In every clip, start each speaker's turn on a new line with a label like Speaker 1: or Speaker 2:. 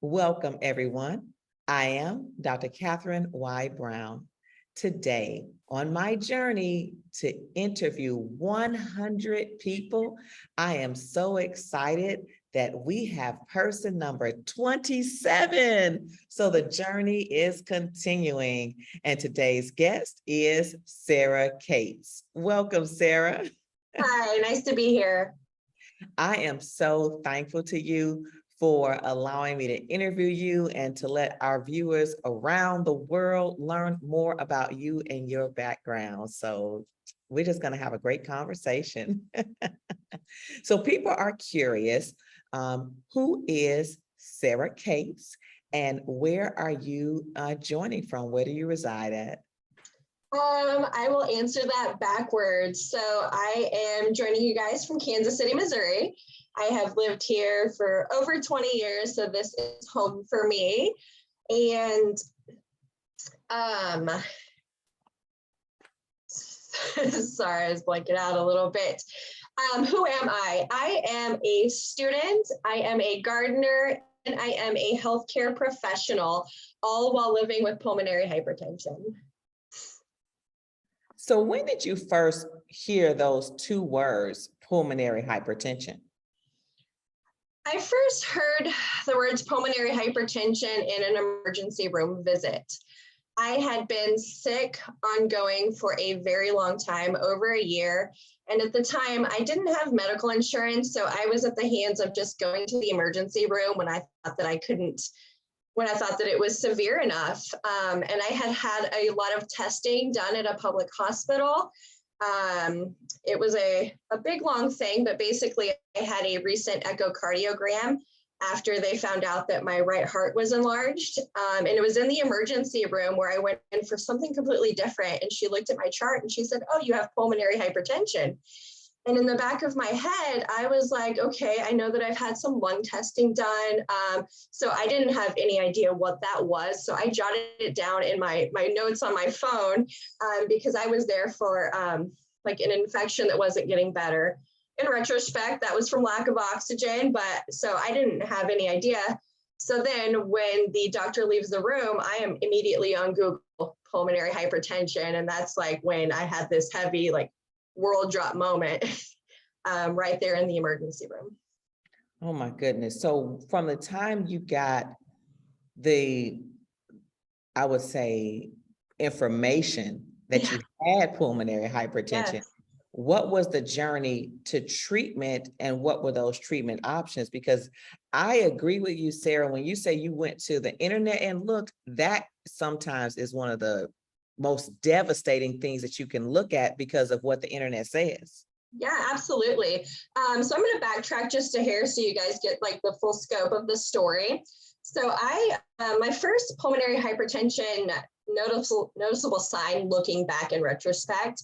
Speaker 1: Welcome, everyone. I am Dr. Catherine Y. Brown. Today, on my journey to interview 100 people, I am so excited that we have person number 27. So the journey is continuing. And today's guest is Sara Cates. Welcome, Sara.
Speaker 2: Hi, nice to be here.
Speaker 1: I am so thankful to you for allowing me to interview you and to let our viewers around the world learn more about you and your background. So we're just going to have a great conversation. So people are curious, who is Sara Cates and where are you joining from? Where do you reside at?
Speaker 2: I will answer that backwards. So I am joining you guys from Kansas City, Missouri. I have lived here for over 20 years, so this is home for me. And sorry, I was blanking out a little bit. Who am I? I am a student, I am a gardener, and I am a healthcare professional, all while living with pulmonary hypertension.
Speaker 1: So when did you first hear those two words, pulmonary hypertension?
Speaker 2: I first heard the words pulmonary hypertension in an emergency room visit. I had been sick ongoing for a very long time, over a year. And at the time, I didn't have medical insurance. So I was at the hands of just going to the emergency room when I thought that I couldn't, when I thought that it was severe enough. And I had a lot of testing done at a public hospital. It was a big, long thing, but basically I had a recent echocardiogram after they found out that my right heart was enlarged. And it was in the emergency room where I went in for something completely different. And she looked at my chart and she said, "Oh, you have pulmonary hypertension." And in the back of my head, I was like, okay, I know that I've had some lung testing done. So I didn't have any idea what that was. So I jotted it down in my notes on my phone because I was there for like an infection that wasn't getting better. In retrospect, that was from lack of oxygen, but so I didn't have any idea. So then when the doctor leaves the room, I am immediately on Google pulmonary hypertension. And that's like when I had this heavy, like, world drop moment right there in the emergency room.
Speaker 1: Oh my goodness. So from the time you got the, I would say, information that you had pulmonary hypertension,
Speaker 2: Yes.
Speaker 1: what was the journey to treatment and what were those treatment options? Because I agree with you, Sara, when you say you went to the internet and looked, that sometimes is one of the most devastating things that you can look at because of what the internet says.
Speaker 2: Yeah, absolutely. So I'm going to backtrack just a hair so you guys get like the full scope of the story. So my first pulmonary hypertension noticeable sign, looking back in retrospect,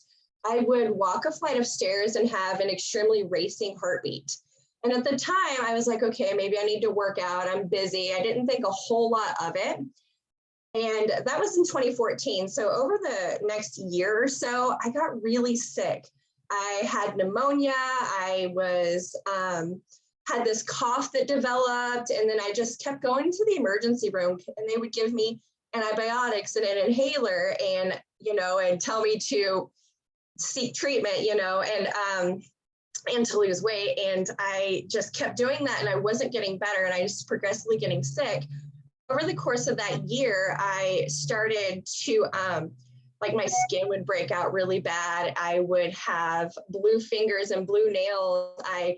Speaker 2: I would walk a flight of stairs and have an extremely racing heartbeat. And at the time I was like, okay, maybe I need to work out. I'm busy. I didn't think a whole lot of it. And that was in 2014. So over the next year or so, I got really sick. I had pneumonia. I was had this cough that developed, and then I just kept going to the emergency room, and they would give me antibiotics and an inhaler, and and tell me to seek treatment, and to lose weight. And I just kept doing that, and I wasn't getting better, and I was progressively getting sick. Over the course of that year, I started to, like, my skin would break out really bad. I would have blue fingers and blue nails. I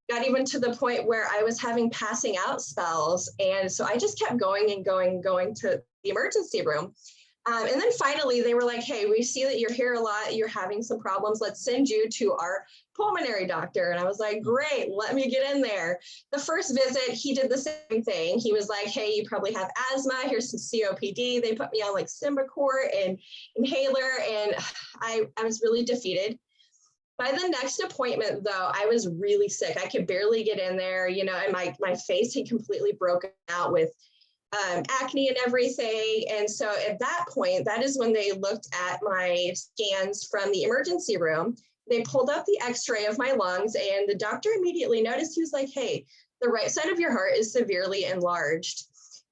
Speaker 2: got even to the point where I was having passing out spells. And so I just kept going and going to the emergency room. And then finally they were like, "Hey, we see that you're here a lot. You're having some problems. Let's send you to our pulmonary doctor." And I was like, "Great, let me get in there." The first visit, he did the same thing. He was like, "Hey, you probably have asthma. Here's some COPD." They put me on like Symbicort and inhaler, and I was really defeated. By the next appointment, though, I was really sick. I could barely get in there, and my face had completely broken out with acne and everything. And so at that point, that is when they looked at my scans from the emergency room. They pulled up the x-ray of my lungs, and the doctor immediately noticed. He was like, "Hey, the right side of your heart is severely enlarged."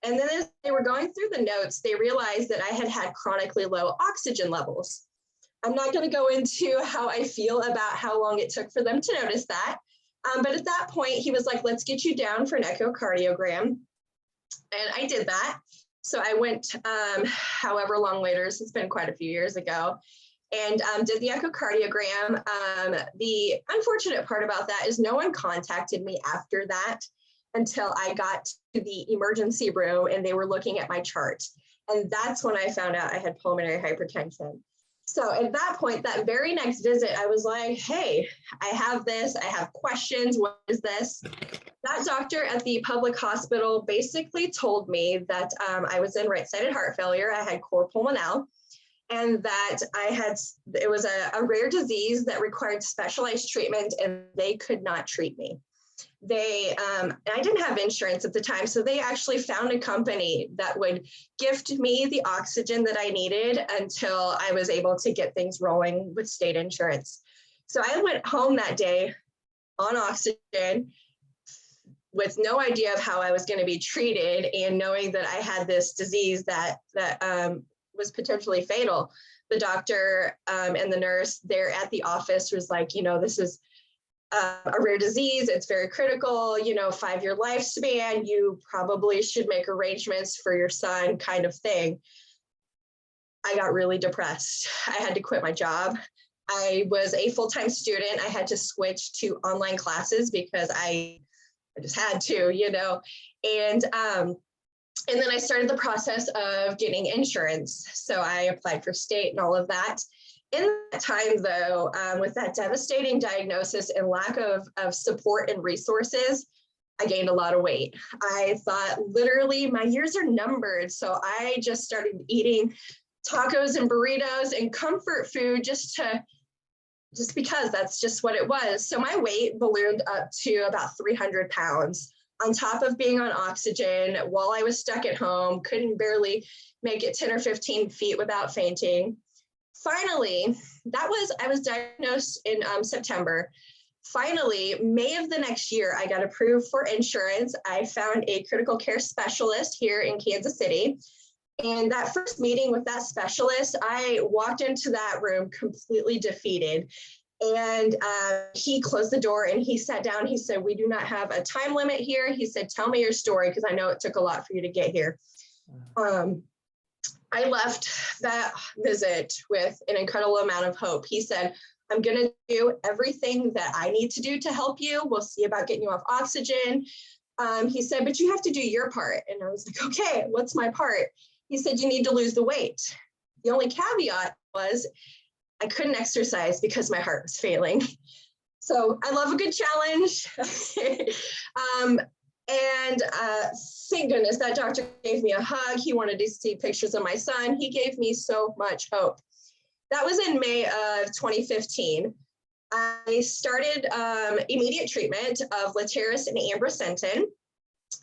Speaker 2: And then as they were going through the notes, they realized that I had chronically low oxygen levels. I'm not going to go into how I feel about how long it took for them to notice that. But at that point, he was like, let's get you down for an echocardiogram. And I did that. So I went however long later, it's been quite a few years ago, and did the echocardiogram. The unfortunate part about that is no one contacted me after that until I got to the emergency room and they were looking at my chart. And that's when I found out I had pulmonary hypertension. So at that point, that very next visit, I was like, hey, I have this, I have questions, what is this? That doctor at the public hospital basically told me that I was in right-sided heart failure, I had cor pulmonale, and that it was a rare disease that required specialized treatment and they could not treat me. And I didn't have insurance at the time, so they actually found a company that would gift me the oxygen that I needed until I was able to get things rolling with state insurance. So I went home that day on oxygen with no idea of how I was going to be treated and knowing that I had this disease that was potentially fatal. The doctor and the nurse there at the office was like, this is a rare disease, it's very critical, 5-year lifespan, you probably should make arrangements for your son, kind of thing. I got really depressed. I had to quit my job. I was a full-time student. I had to switch to online classes because I just had to, and then I started the process of getting insurance. So I applied for state and all of that. In that time, though, with that devastating diagnosis and lack of support and resources, I gained a lot of weight. I thought literally my years are numbered. So I just started eating tacos and burritos and comfort food just because that's just what it was. So my weight ballooned up to about 300 pounds on top of being on oxygen while I was stuck at home, couldn't barely make it 10 or 15 feet without fainting. Finally, I was diagnosed in September. Finally, May of the next year, I got approved for insurance. I found a critical care specialist here in Kansas City. And that first meeting with that specialist, I walked into that room completely defeated. And he closed the door and he sat down. He said, we do not have a time limit here. He said, tell me your story, because I know it took a lot for you to get here. I left that visit with an incredible amount of hope. He said, I'm going to do everything that I need to do to help you. We'll see about getting you off oxygen. He said, but you have to do your part. And I was like, okay, what's my part? He said, you need to lose the weight. The only caveat was I couldn't exercise because my heart was failing. So I love a good challenge. And thank goodness that doctor gave me a hug. He wanted to see pictures of my son. He gave me so much hope. That was in May of 2015. I started immediate treatment of Letairis and ambrisentan,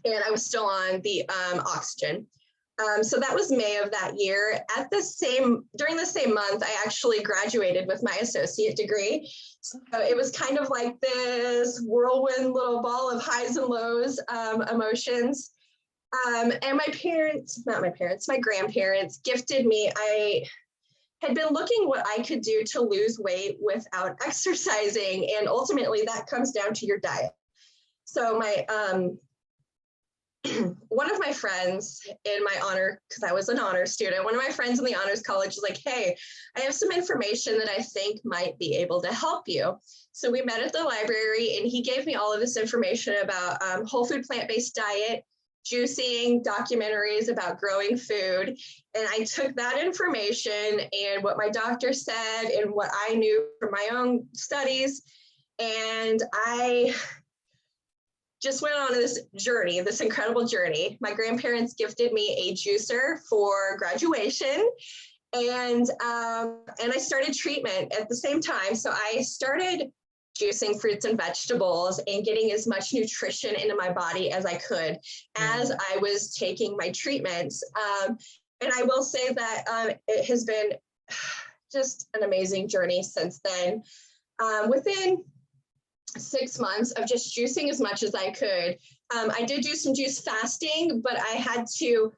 Speaker 2: and I was still on the oxygen. So that was May of that year. During the same month, I actually graduated with my associate degree. So it was kind of like this whirlwind little ball of highs and lows emotions. And my grandparents gifted me. I had been looking what I could do to lose weight without exercising. And ultimately that comes down to your diet. So one of my friends in my honor, because I was an honor student, one of my friends in the honors college was like, hey, I have some information that I think might be able to help you. So we met at the library and he gave me all of this information about whole food plant-based diet, juicing, documentaries about growing food. And I took that information and what my doctor said and what I knew from my own studies, and I just went on this journey, this incredible journey. My grandparents gifted me a juicer for graduation, and I started treatment at the same time. So I started juicing fruits and vegetables and getting as much nutrition into my body as I could as I was taking my treatments. And I will say that it has been just an amazing journey since then. Within 6 months of just juicing as much as I could. I did do some juice fasting, but I had to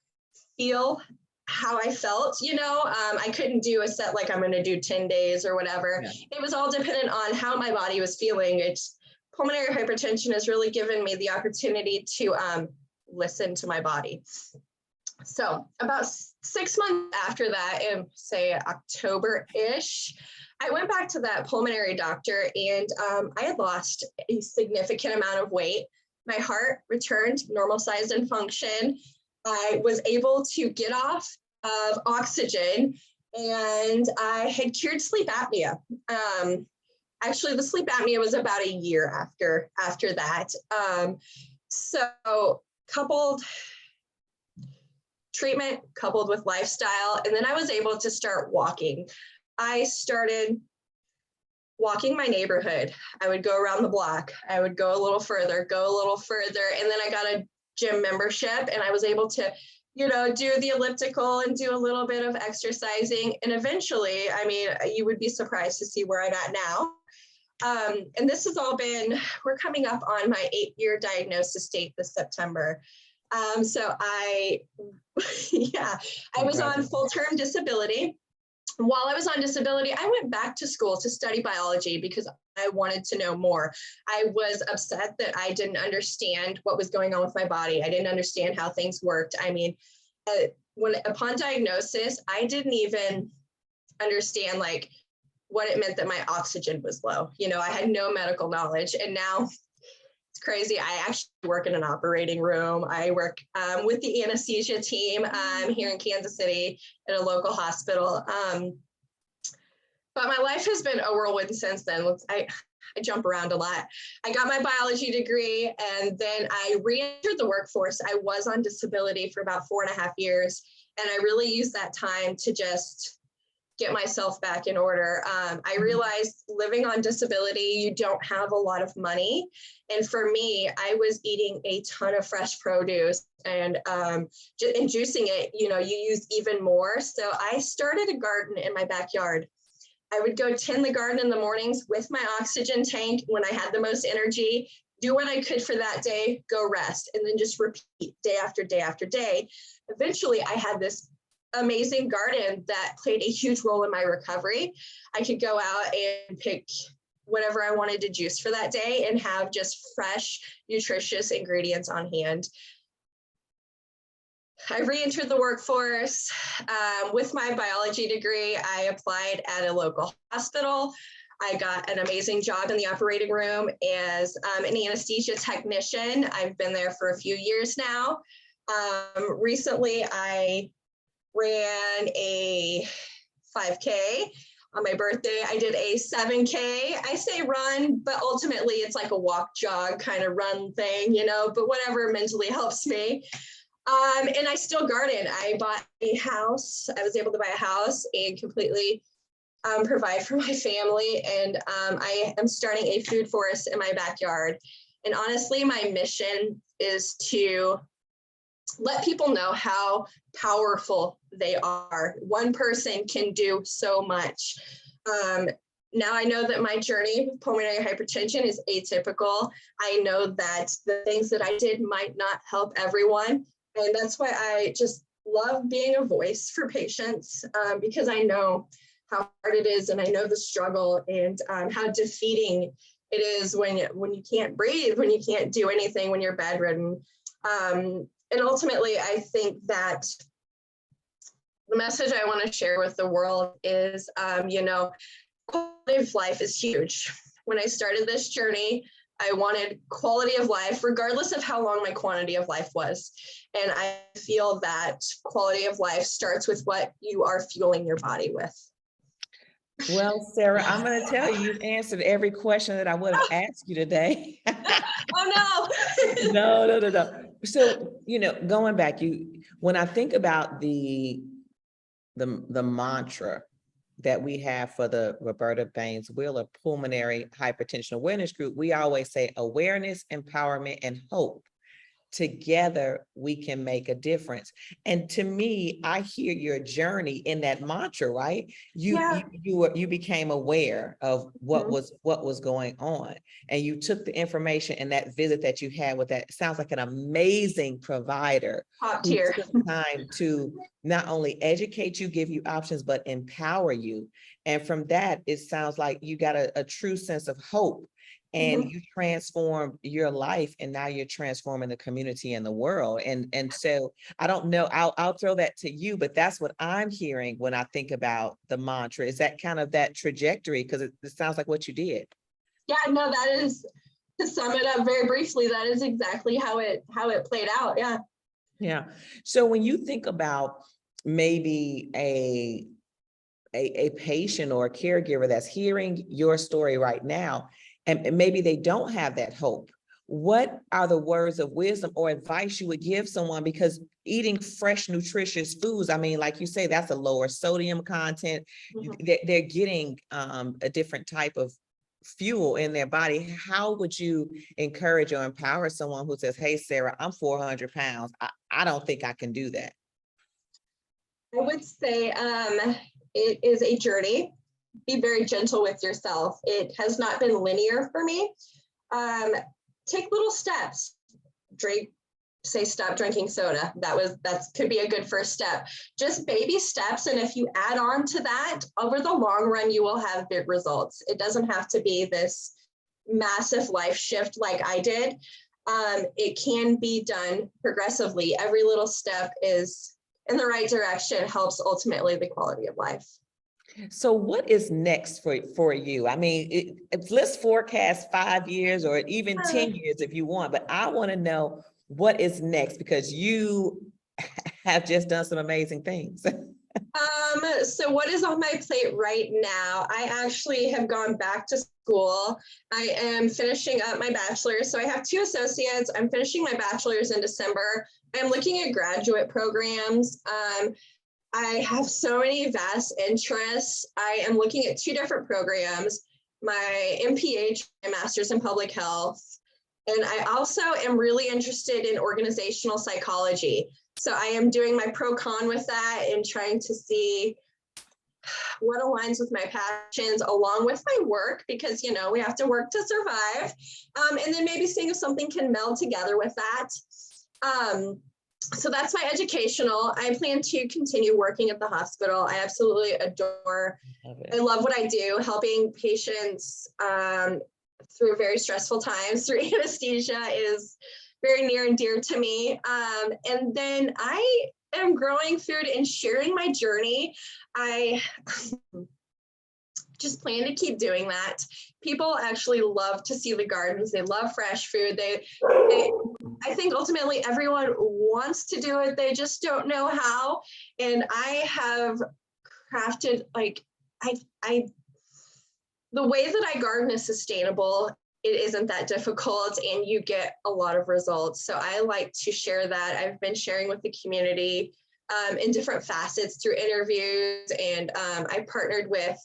Speaker 2: feel how I felt, I couldn't do a set like I'm going to do 10 days or whatever.
Speaker 1: Yeah.
Speaker 2: It was all dependent on how my body was feeling. Pulmonary hypertension has really given me the opportunity to listen to my body. So about 6 months after that, in say October-ish, I went back to that pulmonary doctor, and I had lost a significant amount of weight. My heart returned normal size and function. I was able to get off of oxygen, and I had cured sleep apnea. Actually, the sleep apnea was about a year after that. So treatment coupled with lifestyle, and then I was able to start walking. I started walking my neighborhood. I would go around the block. I would go a little further, and then I got a gym membership, and I was able to, do the elliptical and do a little bit of exercising. And eventually, you would be surprised to see where I'm at now. And this has all we're coming up on my 8-year diagnosis date this September. So I was on full-term disability. While I was on disability, I went back to school to study biology because I wanted to know more. I was upset that I didn't understand what was going on with my body. I didn't understand how things worked. Upon diagnosis, I didn't even understand what it meant that my oxygen was low. I had no medical knowledge, and now it's crazy. I actually work in an operating room. I work with the anesthesia team here in Kansas City at a local hospital. But my life has been a whirlwind since then. I jump around a lot. I got my biology degree, and then I re-entered the workforce. I was on disability for about 4.5 years, and I really used that time to just get myself back in order. I realized living on disability, you don't have a lot of money. And for me, I was eating a ton of fresh produce and juicing it, you use even more. So I started a garden in my backyard. I would go tend the garden in the mornings with my oxygen tank when I had the most energy, do what I could for that day, go rest, and then just repeat day after day after day. Eventually, I had this amazing garden that played a huge role in my recovery. I could go out and pick whatever I wanted to juice for that day and have just fresh, nutritious ingredients on hand. I re-entered the workforce. With my biology degree, I applied at a local hospital. I got an amazing job in the operating room as an anesthesia technician. I've been there for a few years now. Recently, I ran a 5K on my birthday. I did a 7K. I say run, but ultimately it's like a walk, jog kind of run thing, but whatever mentally helps me. And I still garden. I bought a house. I was able to buy a house and completely provide for my family. And I am starting a food forest in my backyard. And honestly, my mission is to let people know how powerful they are. One person can do so much. Now I know that my journey with pulmonary hypertension is atypical. I know that the things that I did might not help everyone. And that's why I just love being a voice for patients, because I know how hard it is, and I know the struggle and how defeating it is when you can't breathe, when you can't do anything, when you're bedridden. And ultimately, I think that the message I want to share with the world is, quality of life is huge. When I started this journey, I wanted quality of life, regardless of how long my quantity of life was. And I feel that quality of life starts with what you are fueling your body with.
Speaker 1: Well, Sara, I'm going to tell you, you've answered every question that I would have asked you today.
Speaker 2: Oh,
Speaker 1: no. No. So, going back, when I think about the mantra that we have for the Roberta Baines Wheeler Pulmonary Hypertension Awareness Group, we always say awareness, empowerment, and hope together we can make a difference. And to me, I hear your journey in that mantra, right?
Speaker 2: Yeah.
Speaker 1: You became aware of
Speaker 2: Mhm.
Speaker 1: what was going on, and you took the information, and that visit that you had with that sounds like an amazing provider
Speaker 2: Top
Speaker 1: who
Speaker 2: tier.
Speaker 1: took time to not only educate you, give you options, but empower you. And from that, it sounds like you got a true sense of hope, and
Speaker 2: Mhm.
Speaker 1: you transformed your life, and now you're transforming the community and the world. And so I don't know, I'll throw that to you, but that's what I'm hearing when I think about the mantra. Is that kind of that trajectory? Because it sounds like what you did.
Speaker 2: Yeah, no, that is, to sum it up very briefly, that is exactly how it played out. Yeah.
Speaker 1: Yeah. So when you think about maybe a patient or a caregiver that's hearing your story right now, and maybe they don't have that hope, what are the words of wisdom or advice you would give someone? Because eating fresh, nutritious foods, I mean, like you say, that's a lower sodium content.
Speaker 2: Mhm.
Speaker 1: They're getting a different type of fuel in their body. How would you encourage or empower someone who says, hey, Sarah, I'm 400 pounds. I don't think I can do that.
Speaker 2: I would say it is a journey. Be very gentle with yourself. It has not been linear for me. Um, Take little steps. Drink, say stop drinking soda. That could be a good first step. Just baby steps, and if you add on to that, over the long run, you will have big results. It doesn't have to be this massive life shift like I did. It can be done progressively. Every little step is in the right direction, helps ultimately the quality of life.
Speaker 1: So what is next for you? I mean, let's forecast 5 years or even 10 years if you want, but I want to know what is next, because you have just done some amazing things.
Speaker 2: So what is on my plate right now? I actually have gone back to school. I am finishing up my bachelor's. So I have 2 associates. I'm finishing my bachelor's in December. I'm looking at graduate programs. I have so many vast interests. I am looking at 2 different programs, my MPH, my master's in public health. And I also am really interested in organizational psychology. So I am doing my pro con with that and trying to see what aligns with my passions along with my work, because, we have to work to survive. And then maybe seeing if something can meld together with that. So that's my educational. I plan to continue working at the hospital. I absolutely adore, I love what I do, helping patients through very stressful times through anesthesia is very near and dear to me. And then I am growing food and sharing my journey. I just plan to keep doing that. People actually love to see the gardens. They love fresh food. I think ultimately everyone wants to do it. They just don't know how. And I have crafted the way that I garden is sustainable. It isn't that difficult and you get a lot of results. So I like to share that. I've been sharing with the community in different facets through interviews. And I partnered with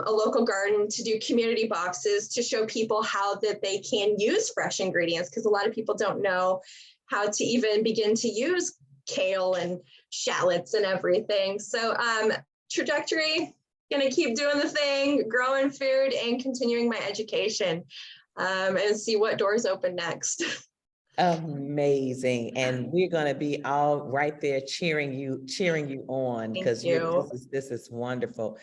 Speaker 2: a local garden to do community boxes to show people how that they can use fresh ingredients, because a lot of people don't know how to even begin to use kale and shallots and everything. So trajectory, gonna keep doing the thing, growing food and continuing my education and see what doors open next.
Speaker 1: Amazing. And we're going to be all right there cheering you on,
Speaker 2: Thank
Speaker 1: because
Speaker 2: you.
Speaker 1: this is wonderful.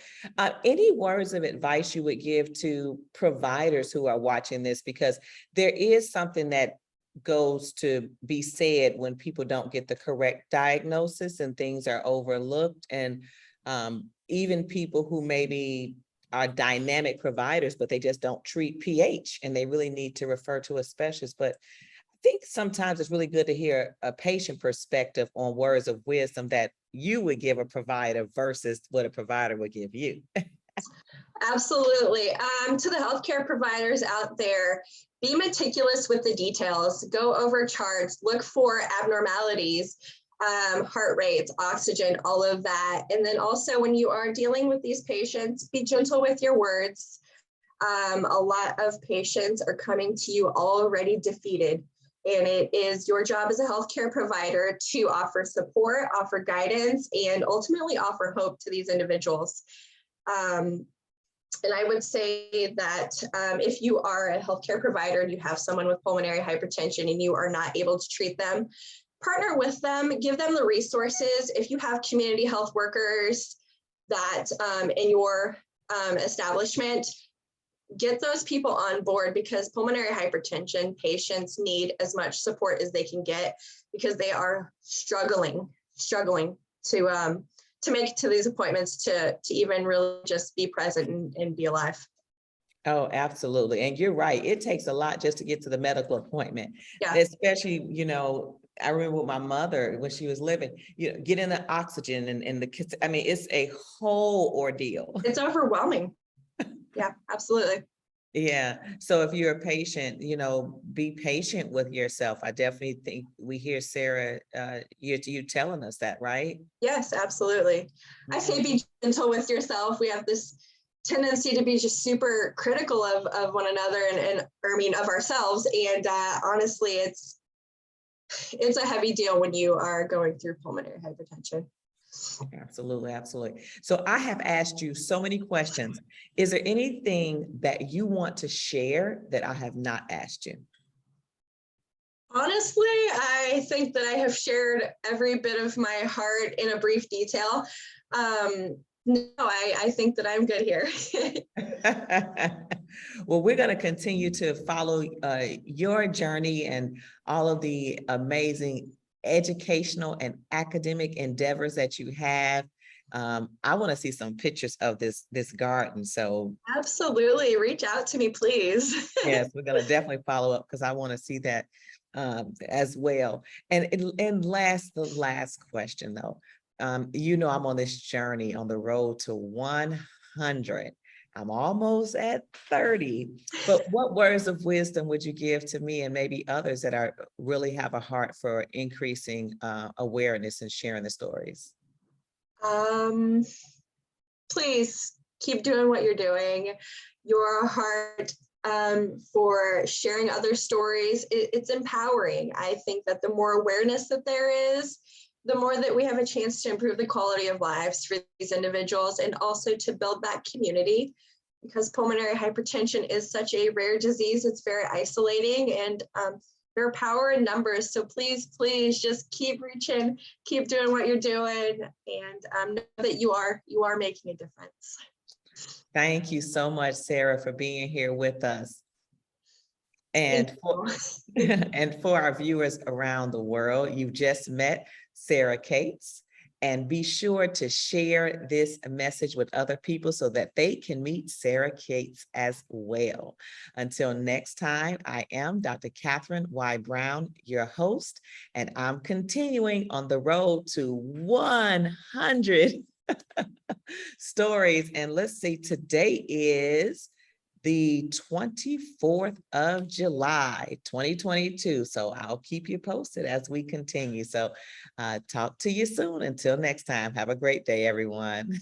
Speaker 1: Any words of advice you would give to providers who are watching this? Because there is something that goes to be said when people don't get the correct diagnosis and things are overlooked. And even people who maybe are dynamic providers, but they just don't treat pH and they really need to refer to a specialist. But I think sometimes it's really good to hear a patient perspective on words of wisdom that you would give a provider versus what a provider would give you.
Speaker 2: Absolutely. To the healthcare providers out there, be meticulous with the details, go over charts, look for abnormalities, heart rates, oxygen, all of that. And then also when you are dealing with these patients, be gentle with your words. A lot of patients are coming to you already defeated. And it is your job as a healthcare provider to offer support, offer guidance, and ultimately offer hope to these individuals. And I would say that if you are a healthcare provider and you have someone with pulmonary hypertension and you are not able to treat them, partner with them, give them the resources. If you have community health workers that in your establishment, get those people on board, because pulmonary hypertension patients need as much support as they can get, because they are struggling to make it to these appointments, to even really just be present and be alive.
Speaker 1: Oh, absolutely. And you're right. It takes a lot just to get to the medical appointment,
Speaker 2: Yeah,
Speaker 1: especially, I remember with my mother when she was living, getting the oxygen and the kids. I mean, it's a whole ordeal.
Speaker 2: it's overwhelming. Yeah, absolutely.
Speaker 1: Yeah. So if you're a patient, be patient with yourself. I definitely think we hear Sarah, you telling us that, right?
Speaker 2: Yes, absolutely. I say
Speaker 1: Mhm.
Speaker 2: be gentle with yourself. We have this tendency to be just super critical of one another and or I mean of ourselves. And honestly, it's a heavy deal when you are going through pulmonary hypertension.
Speaker 1: Absolutely, absolutely. So I have asked you so many questions. Is there anything that you want to share that I have not asked you?
Speaker 2: Honestly, I think that I have shared every bit of my heart in a brief detail. No, I think that I'm good here.
Speaker 1: Well, we're going to continue to follow your journey and all of the amazing educational and academic endeavors that you have. I want to see some pictures of this garden. So
Speaker 2: Absolutely. Reach out to me, please.
Speaker 1: yes, we're going to definitely follow up because I want to see that as well. And the last question though, I'm on this journey on the road to 100. I'm almost at 30, but what words of wisdom would you give to me and maybe others that are really have a heart for increasing awareness and sharing the stories?
Speaker 2: Um, Please keep doing what you're doing. Your heart for sharing other stories, it's empowering. I think that the more awareness that there is, the more that we have a chance to improve the quality of lives for these individuals, and also to build that community, because pulmonary hypertension is such a rare disease. It's very isolating, and there are power in numbers. So please just keep reaching, keep doing what you're doing, and know that you are making a difference.
Speaker 1: Thank you so much, Sarah, for being here with us.
Speaker 2: Thank
Speaker 1: And for,
Speaker 2: you.
Speaker 1: and for our viewers around the world, you just met Sara Cates. And be sure to share this message with other people so that they can meet Sara Cates as well. Until next time, I am Dr. Catherine Y. Brown, your host, and I'm continuing on the road to 100 stories. And let's see, today is the 24th of July, 2022. So I'll keep you posted as we continue. So talk to you soon. Until next time, have a great day, everyone.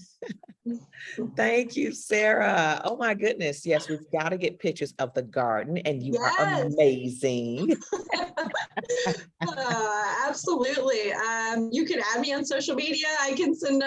Speaker 1: Thank you, Sarah. Oh my goodness. Yes, we've got to get pictures of the garden and you are
Speaker 2: Yes.
Speaker 1: amazing.
Speaker 2: Absolutely. You can add me on social media. I can send